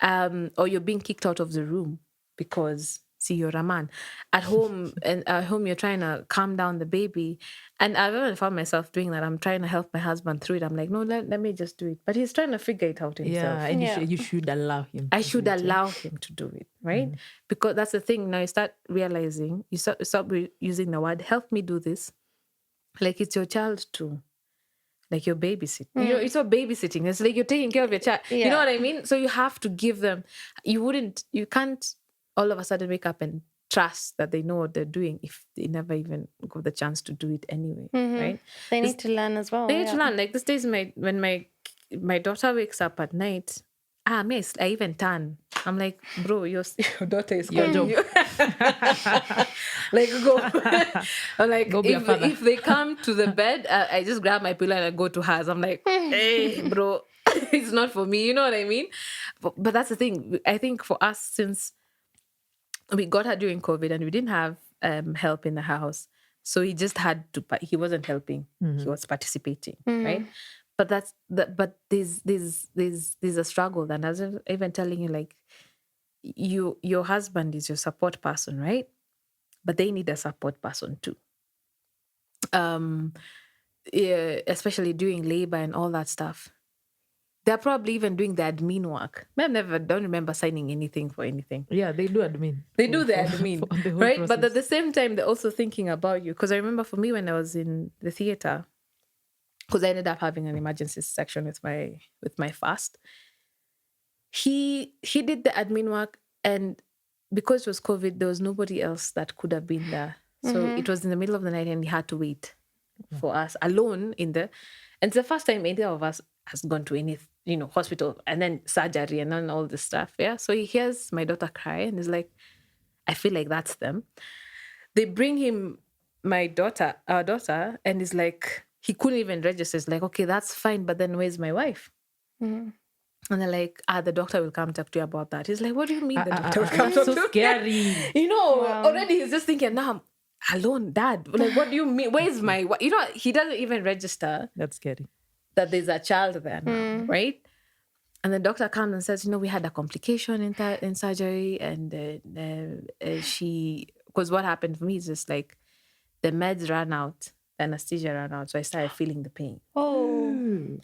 Or you're being kicked out of the room because, see, you're a man. At home, you're trying to calm down the baby. And I've even found myself doing that. I'm trying to help my husband through it. I'm like, no, let me just do it. But he's trying to figure it out himself. Yeah, and you should allow him. I should allow him to do it, right? Because that's the thing. Now you start realizing, you stop using the word, help me do this. Like it's your child too. Like you're babysitting. It's not babysitting. It's like you're taking care of your child. You know what I mean? So you have to give them, you can't all of a sudden wake up and trust that they know what they're doing if they never even got the chance to do it anyway, right? They need to learn as well. They need to learn. Like these days, when my daughter wakes up at night, miss, I even turn. I'm like, bro, your daughter is calling you. Like, go. I'm like, go be a father. If they come to the bed, I just grab my pillow and I go to hers. I'm like, hey, bro, it's not for me. You know what I mean? But that's the thing. I think for us, since we got her during COVID and we didn't have help in the house, so he just had to. He wasn't helping. He was participating, right? But but there's a struggle. And I was even telling you, like, your husband is your support person, right? But they need a support person too. Especially during labor and all that stuff. They're probably even doing the admin work. I don't remember signing anything for anything. Yeah, they do admin. They do the admin, right? Process. But at the same time, they're also thinking about you. Because I remember for me when I was in the theater, because I ended up having an emergency section with my fast. He did the admin work, and because it was COVID, there was nobody else that could have been there. So it was in the middle of the night, and he had to wait for us alone and it's the first time either of us has gone to any hospital and then surgery and then all this stuff. Yeah. So he hears my daughter cry and is like, I feel like that's them. They bring him our daughter, and is like, he couldn't even register. It's like, okay, that's fine, but then where's my wife? And they're like, the doctor will come talk to you about that. He's like, what do you mean the doctor will come talk to you? So scary. Already he's just thinking, now I'm alone, Dad. Like, what do you mean? Where's my wife? He doesn't even register. That's scary. That there's a child there now, right? And the doctor comes and says, we had a complication in surgery, and because what happened for me is just like the meds ran out, the anesthesia ran out, so I started feeling the pain. Oh.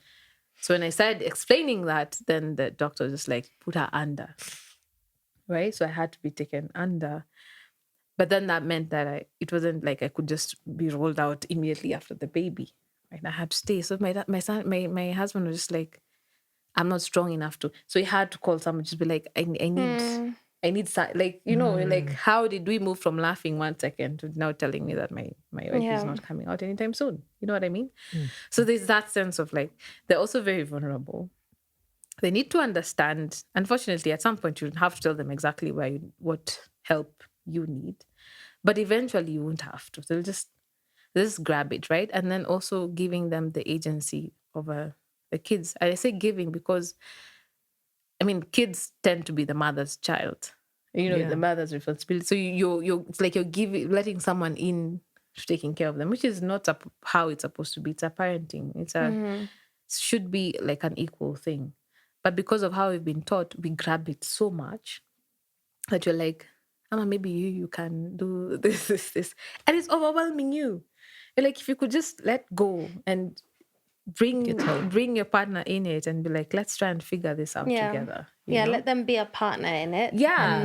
So when I started explaining that, then the doctor just like put her under, right? So I had to be taken under. But then that meant that it wasn't like I could just be rolled out immediately after the baby, right? I had to stay. So my husband was just like, I'm not strong enough to. So he had to call someone, just be like, I need I need like how did we move from laughing 1 second to now telling me that my wife is not coming out anytime soon? You know what I mean? So there's that sense of like, they're also very vulnerable. They need to understand. Unfortunately, at some point, you have to tell them exactly what help you need. But eventually, you won't have to. They'll just grab it, right? And then also giving them the agency over the kids. I say giving because, I mean, kids tend to be the mother's child. The mother's responsibility. So you're it's like you're letting someone in to taking care of them, which is not how it's supposed to be. It's a parenting. Should be like an equal thing. But because of how we've been taught, we grab it so much that you're like, Amma, maybe you can do this. And it's overwhelming you. You're like, if you could just let go and bring your partner in it and be like, let's try and figure this out together. You know? Let them be a partner in it. Yeah. And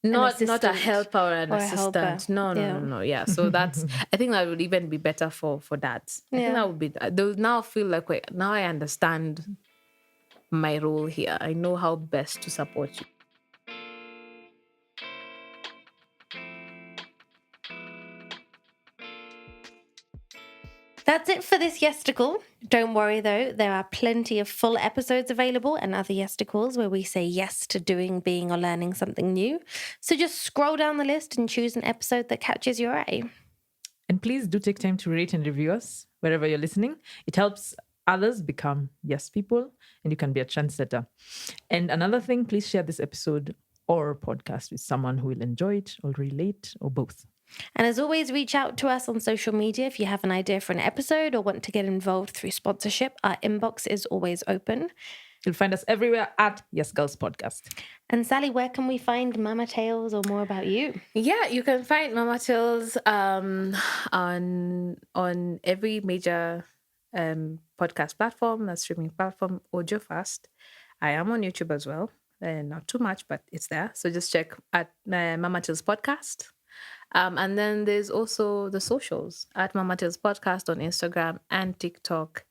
not a helper or an assistant. No. Yeah. So I think that would even be better for dads. I think that would be, they'll now feel like, wait, now I understand my role here. I know how best to support you. That's it for this Yesticle. Don't worry though, there are plenty of full episodes available and other Yesticles where we say yes to doing, being, or learning something new. So just scroll down the list and choose an episode that catches your eye. And please do take time to rate and review us wherever you're listening. It helps others become yes people, and you can be a trendsetter. And another thing, please share this episode or podcast with someone who will enjoy it or relate or both. And as always, reach out to us on social media if you have an idea for an episode or want to get involved through sponsorship. Our inbox is always open. You'll find us everywhere at Yes Girls Podcast. And Sally, where can we find Mama Tales or more about you? Yeah, you can find Mama Tales on every major podcast platform, that's streaming platform, audio fast. I am on YouTube as well. Not too much, but it's there. So just check at Mama Tales Podcast. And then there's also the socials at Mama Tales Podcast on Instagram and TikTok.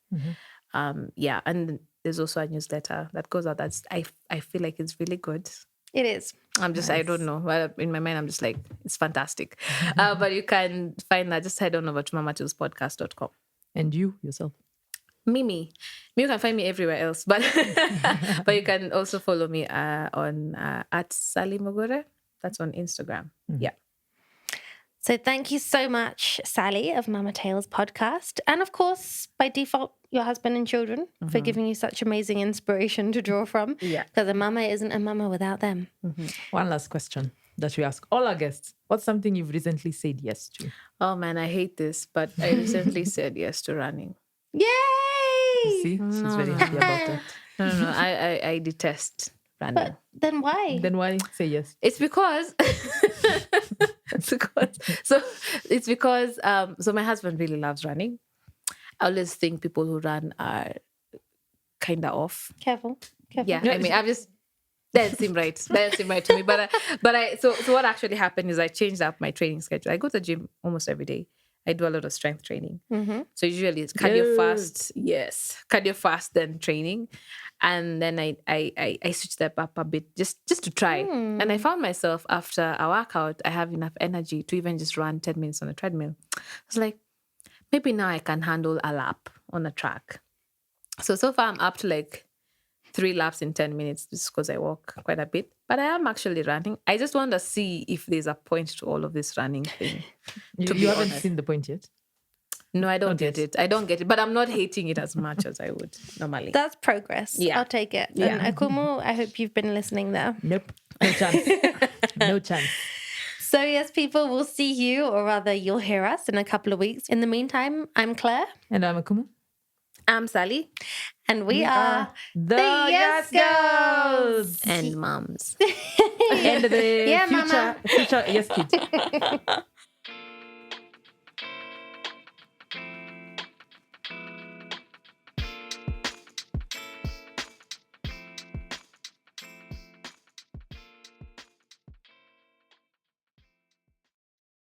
And there's also a newsletter that goes out. I feel like it's really good. It is. I'm just, nice. I don't know. Well, in my mind, I'm just like, it's fantastic. But you can find that. Just head on over to mamatalespodcast.com. And you yourself? Mimi, you can find me everywhere else, but but you can also follow me on at Sally Mogore. That's on Instagram. Yeah. So thank you so much, Sally of Mama Tales Podcast. And of course, by default, your husband and children for giving you such amazing inspiration to draw from. Yeah. Because a mama isn't a mama without them. One last question that we ask all our guests. What's something you've recently said yes to? Oh man, I hate this, but I recently said yes to running. Yay! You see, she's very happy about it. No, I detest running. But then why? Then why say yes? It's because so my husband really loves running. I always think people who run are kind of off. Careful. Yeah, I mean, I've just that seemed right. That seemed right to me. But so what actually happened is I changed up my training schedule. I go to the gym almost every day. I do a lot of strength training. So usually it's cardio fast. Yes. Cardio fast, then training. And then I switched that up a bit just to try. And I found myself after a workout, I have enough energy to even just run 10 minutes on a treadmill. I was like, maybe now I can handle a lap on a track. So far I'm up to like 3 laps in 10 minutes just because I walk quite a bit. But I am actually running. I just want to see if there's a point to all of this running thing. You haven't seen the point yet? No, I don't get it. I don't get it. But I'm not hating it as much as I would normally. That's progress. Yeah. I'll take it. Yeah. And Akumu, I hope you've been listening there. Nope. No chance. No chance. So yes, people, will see you, or rather you'll hear us in a couple of weeks. In the meantime, I'm Claire. And I'm Akumu. I'm Sally. And we are the Yes Girls! And moms. And the Yeah, future Yes Kids.